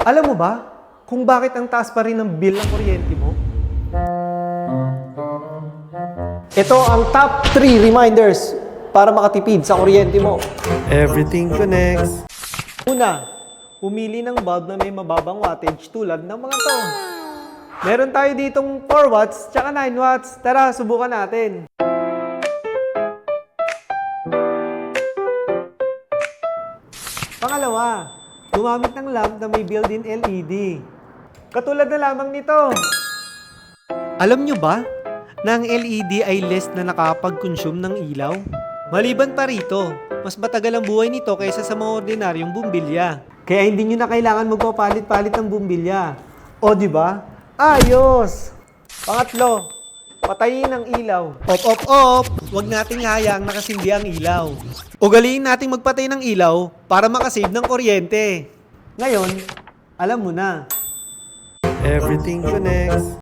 Alam mo ba kung bakit ang taas pa rin ng bill ng kuryente mo? Ito ang top 3 reminders para makatipid sa kuryente mo. Everything connects. Una, pumili ng bulb na may mababang wattage tulad ng mga to. Meron tayo ditong 4 watts tsaka 9 watts. Tara, subukan natin. Pangalawa, gumamit ng lamp na may built-in LED. Katulad na lamang nito. Alam nyo ba na ang LED ay less na nakapag-consume ng ilaw? Maliban pa rito, mas matagal ang buhay nito kaysa sa mga ordinaryong bumbilya. Kaya hindi nyo na kailangan magpapalit-palit ng bumbilya. O di ba? Ayos! Pangatlo, patayin ang ilaw. Off! Huwag nating hayaang nakasindi ang ilaw. Ugaliin nating magpatay ng ilaw para makasave ng kuryente. Ngayon, alam mo na. Everything connects.